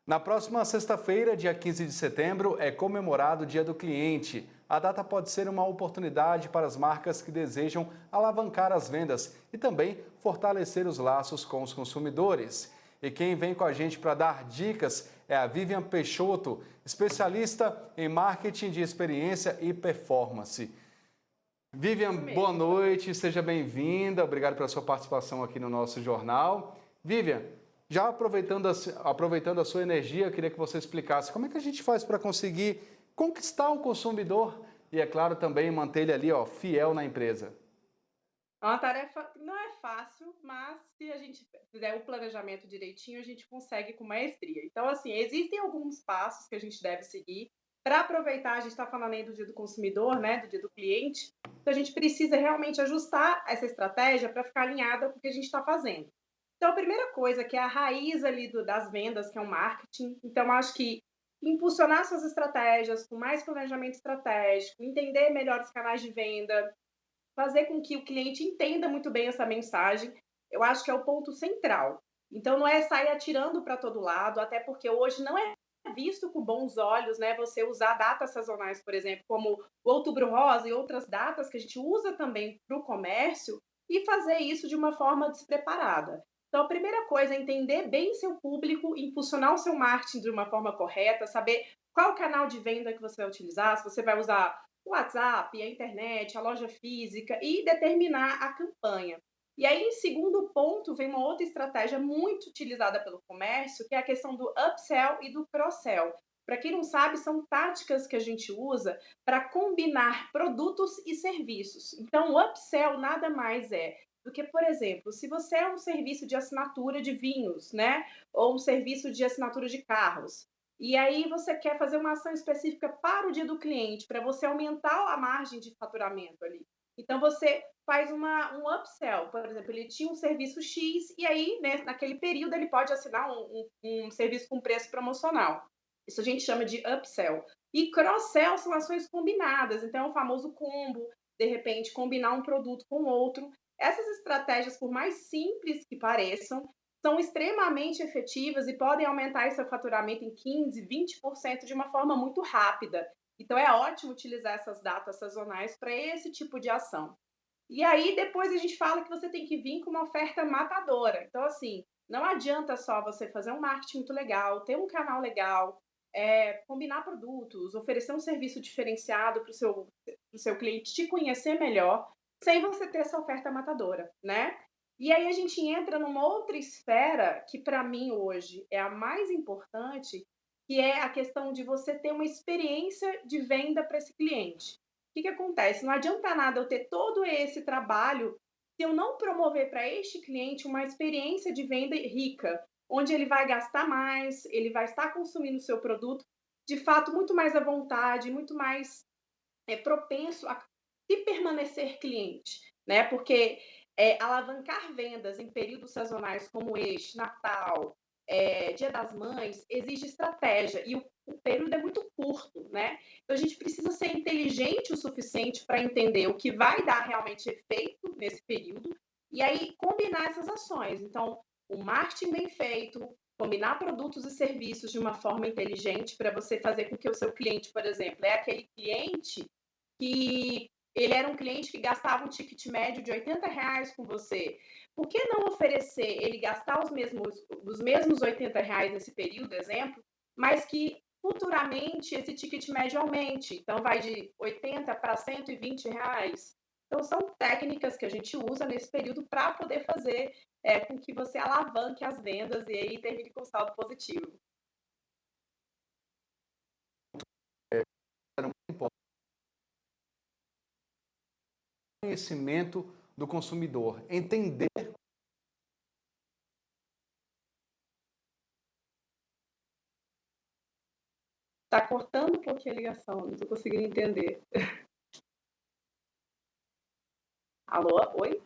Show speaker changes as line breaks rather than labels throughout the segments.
Na próxima sexta-feira, dia 15 de setembro, é comemorado o Dia do Cliente. A data pode ser uma oportunidade para as marcas que desejam alavancar as vendas e também fortalecer os laços com os consumidores. E quem vem com a gente para dar dicas é a Vivian Peixoto, especialista em marketing de experiência e performance. Vivian,
Isso
boa
mesmo.
noite, seja bem-vinda. Obrigado pela sua participação aqui no nosso jornal. Vivian, já aproveitando a sua energia, eu queria que você explicasse como é que a gente faz para conseguir conquistar o consumidor e, é claro, também manter ele ali, ó, fiel na empresa.
É uma tarefa que não é fácil, mas se a gente fizer o planejamento direitinho, a gente consegue com maestria. Então, assim, existem alguns passos que a gente deve seguir para aproveitar. A gente está falando aí do dia do consumidor, né, do dia do cliente. Então, a gente precisa realmente ajustar essa estratégia para ficar alinhada com o que a gente está fazendo. Então, a primeira coisa que é a raiz ali das vendas, que é o marketing. Então, acho que impulsionar suas estratégias com mais planejamento estratégico, entender melhor os canais de venda, fazer com que o cliente entenda muito bem essa mensagem, eu acho que é o ponto central. Então não é sair atirando para todo lado, até porque hoje não é visto com bons olhos, né, você usar datas sazonais, por exemplo, como o Outubro Rosa e outras datas que a gente usa também para o comércio, e fazer isso de uma forma despreparada. Então a primeira coisa é entender bem seu público, impulsionar o seu marketing de uma forma correta, saber qual canal de venda que você vai utilizar, se você vai usar o WhatsApp, a internet, a loja física e determinar a campanha. E aí, em segundo ponto, vem uma outra estratégia muito utilizada pelo comércio, que é a questão do upsell e do cross-sell. Para quem não sabe, são táticas que a gente usa para combinar produtos e serviços. Então, o upsell nada mais é do que, por exemplo, se você é um serviço de assinatura de vinhos, né, ou um serviço de assinatura de carros, e aí você quer fazer uma ação específica para o dia do cliente, para você aumentar a margem de faturamento ali. Então você faz um upsell, por exemplo, ele tinha um serviço X e aí, né, naquele período, ele pode assinar um serviço com preço promocional. Isso a gente chama de upsell. E cross-sell são ações combinadas, então é o famoso combo, de repente, combinar um produto com outro. Essas estratégias, por mais simples que pareçam, são extremamente efetivas e podem aumentar esse faturamento em 15, 20% de uma forma muito rápida. Então é ótimo utilizar essas datas sazonais para esse tipo de ação. E aí depois a gente fala que você tem que vir com uma oferta matadora. Então, assim, não adianta só você fazer um marketing muito legal, ter um canal legal, combinar produtos, oferecer um serviço diferenciado para o seu cliente te conhecer melhor, sem você ter essa oferta matadora, né? E aí a gente entra numa outra esfera que para mim hoje é a mais importante, que é a questão de você ter uma experiência de venda para esse cliente. Que acontece? Não adianta nada eu ter todo esse trabalho se eu não promover para este cliente uma experiência de venda rica, onde ele vai gastar mais, ele vai estar consumindo o seu produto de fato muito mais à vontade, muito mais propenso a se permanecer cliente, né? Porque alavancar vendas em períodos sazonais como este, Natal, Dia das Mães, exige estratégia e o período é muito curto, né? Então a gente precisa ser inteligente o suficiente para entender o que vai dar realmente efeito nesse período e aí combinar essas ações. Então, o marketing bem feito, combinar produtos e serviços de uma forma inteligente para você fazer com que o seu cliente, por exemplo, é aquele cliente que ele era um cliente que gastava um ticket médio de R$ 80 com você. Por que não oferecer ele gastar os mesmos R$ 80 nesse período, exemplo, mas que futuramente esse ticket médio aumente? Então, vai de 80 para R$ 120. Então, são técnicas que a gente usa nesse período para poder fazer com que você alavanque as vendas e aí termine com saldo positivo.
Era muito importante o conhecimento do consumidor, entender.
Está cortando um pouquinho a ligação, não estou conseguindo entender. Alô? Oi?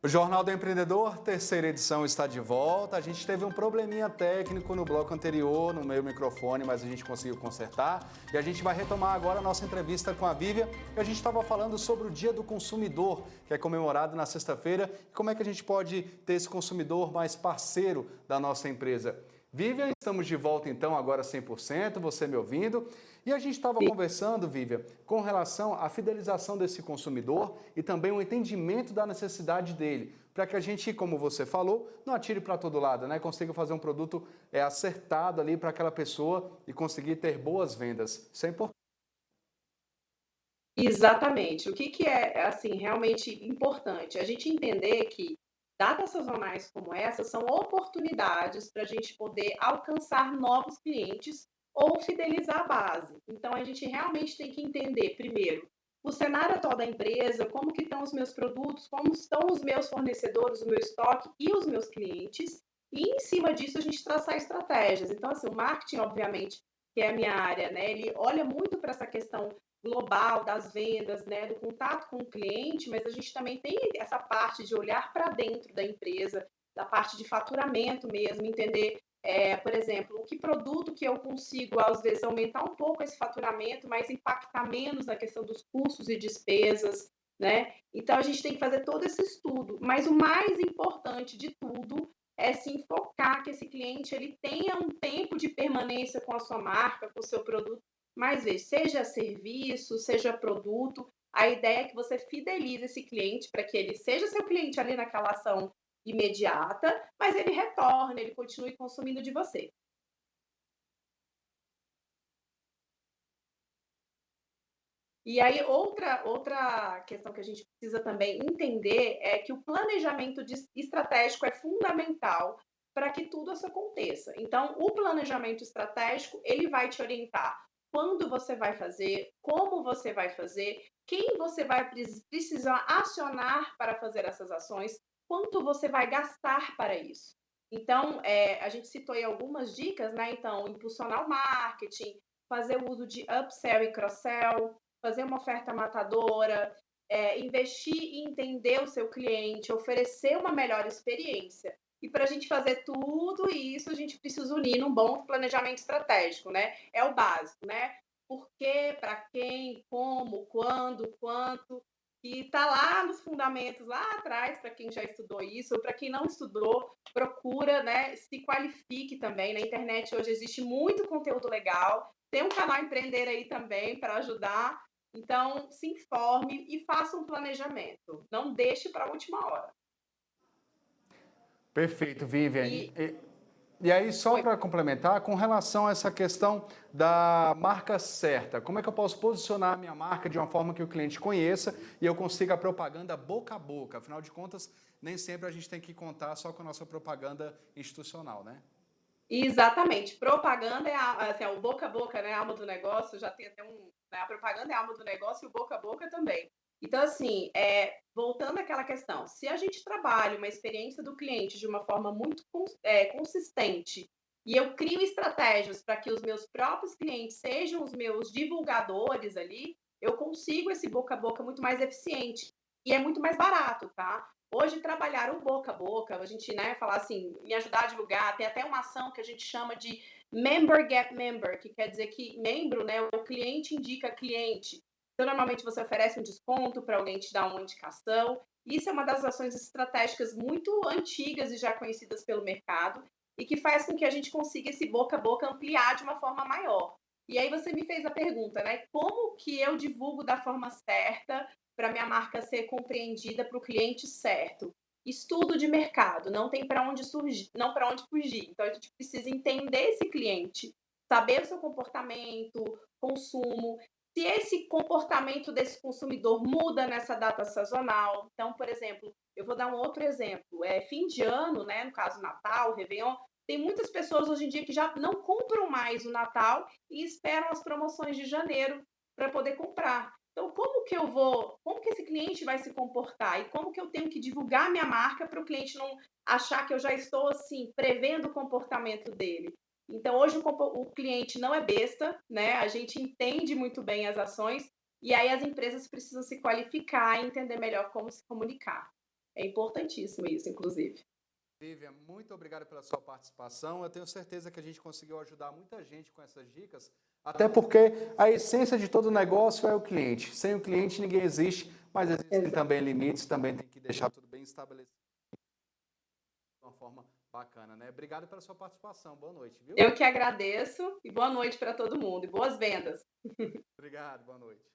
O Jornal do Empreendedor, terceira edição, está de volta. A gente teve um probleminha técnico no bloco anterior, no meu microfone, mas a gente conseguiu consertar. E a gente vai retomar agora a nossa entrevista com a Vivian, que a gente estava falando sobre o Dia do Consumidor, que é comemorado na sexta-feira, e como é que a gente pode ter esse consumidor mais parceiro da nossa empresa. Vivian, estamos de volta então, agora 100%, você me ouvindo. E a gente estava conversando, Vivian, com relação à fidelização desse consumidor e também o entendimento da necessidade dele, para que a gente, como você falou, não atire para todo lado, né? Consiga fazer um produto acertado ali para aquela pessoa e conseguir ter boas vendas. Isso é importante.
Exatamente. O que que é, assim, realmente importante? A gente entender que datas sazonais como essa são oportunidades para a gente poder alcançar novos clientes ou fidelizar a base. Então, a gente realmente tem que entender, primeiro, o cenário atual da empresa, como que estão os meus produtos, como estão os meus fornecedores, o meu estoque e os meus clientes, e em cima disso a gente traçar estratégias. Então, assim, o marketing, obviamente, que é a minha área, né, ele olha muito para essa questão global das vendas, né, do contato com o cliente, mas a gente também tem essa parte de olhar para dentro da empresa, da parte de faturamento mesmo, entender, por exemplo, o que produto que eu consigo, às vezes, aumentar um pouco esse faturamento, mas impactar menos na questão dos custos e despesas, né? Então, a gente tem que fazer todo esse estudo, mas o mais importante de tudo é sim focar que esse cliente ele tenha um tempo de permanência com a sua marca, com o seu produto, mais vezes, seja serviço, seja produto, a ideia é que você fidelize esse cliente para que ele seja seu cliente ali naquela ação imediata, mas ele retorne, ele continue consumindo de você. E aí, outra questão que a gente precisa também entender é que o planejamento estratégico é fundamental para que tudo isso aconteça. Então, o planejamento estratégico, ele vai te orientar quando você vai fazer, como você vai fazer, quem você vai precisar acionar para fazer essas ações, quanto você vai gastar para isso. Então, a gente citou aí algumas dicas, né? Então, impulsionar o marketing, fazer o uso de upsell e cross-sell, fazer uma oferta matadora, investir em entender o seu cliente, oferecer uma melhor experiência. E para a gente fazer tudo isso, a gente precisa unir num bom planejamento estratégico, né? É o básico, né? Por quê, para quem, como, quando, quanto. E está lá nos fundamentos, lá atrás, para quem já estudou isso, ou para quem não estudou, procura, né? Se qualifique também. Na internet hoje existe muito conteúdo legal. Tem um canal Empreender aí também para ajudar. Então, se informe e faça um planejamento. Não deixe para a última hora.
Perfeito, Vivian.
E
E aí, só
Oi.
para complementar, com relação a essa questão da marca certa, como é que eu posso posicionar a minha marca de uma forma que o cliente conheça e eu consiga a propaganda boca a boca? Afinal de contas, nem sempre a gente tem que contar só com a nossa propaganda institucional, né?
Exatamente. Propaganda é assim, o boca a boca, né, a alma do negócio, já tem até né, a propaganda é a alma do negócio e o boca a boca também. Então, assim, voltando àquela questão, se a gente trabalha uma experiência do cliente de uma forma muito consistente e eu crio estratégias para que os meus próprios clientes sejam os meus divulgadores ali, eu consigo esse boca a boca muito mais eficiente e é muito mais barato, tá? Hoje, trabalhar o boca a boca, a gente, né, falar assim, me ajudar a divulgar, tem até uma ação que a gente chama de Member Get Member, que quer dizer que membro, né, o cliente indica cliente. Então, normalmente você oferece um desconto para alguém te dar uma indicação. Isso é uma das ações estratégicas muito antigas e já conhecidas pelo mercado e que faz com que a gente consiga esse boca a boca ampliar de uma forma maior. E aí você me fez a pergunta, né? Como que eu divulgo da forma certa para minha marca ser compreendida para o cliente certo? Estudo de mercado, não tem para onde surgir, não para onde fugir. Então a gente precisa entender esse cliente, saber o seu comportamento, consumo, se esse comportamento desse consumidor muda nessa data sazonal. Então, por exemplo, eu vou dar um outro exemplo. Fim de ano, né, no caso Natal, Réveillon, tem muitas pessoas hoje em dia que já não compram mais o Natal e esperam as promoções de janeiro para poder comprar. Então, como que esse cliente vai se comportar e como que eu tenho que divulgar minha marca para o cliente não achar que eu já estou assim prevendo o comportamento dele? Então, hoje o cliente não é besta, né? A gente entende muito bem as ações e aí as empresas precisam se qualificar e entender melhor como se comunicar. É importantíssimo isso, inclusive.
Vivian, muito obrigado pela sua participação. Eu tenho certeza que a gente conseguiu ajudar muita gente com essas dicas, até porque a essência de todo negócio é o cliente. Sem o cliente ninguém existe, mas existem
Exato.
também limites, também tem que deixar tudo bem estabelecido de uma forma bacana, né? Obrigado pela sua participação. Boa noite, viu?
Eu que agradeço e boa noite para todo mundo e boas vendas.
Obrigado, boa noite.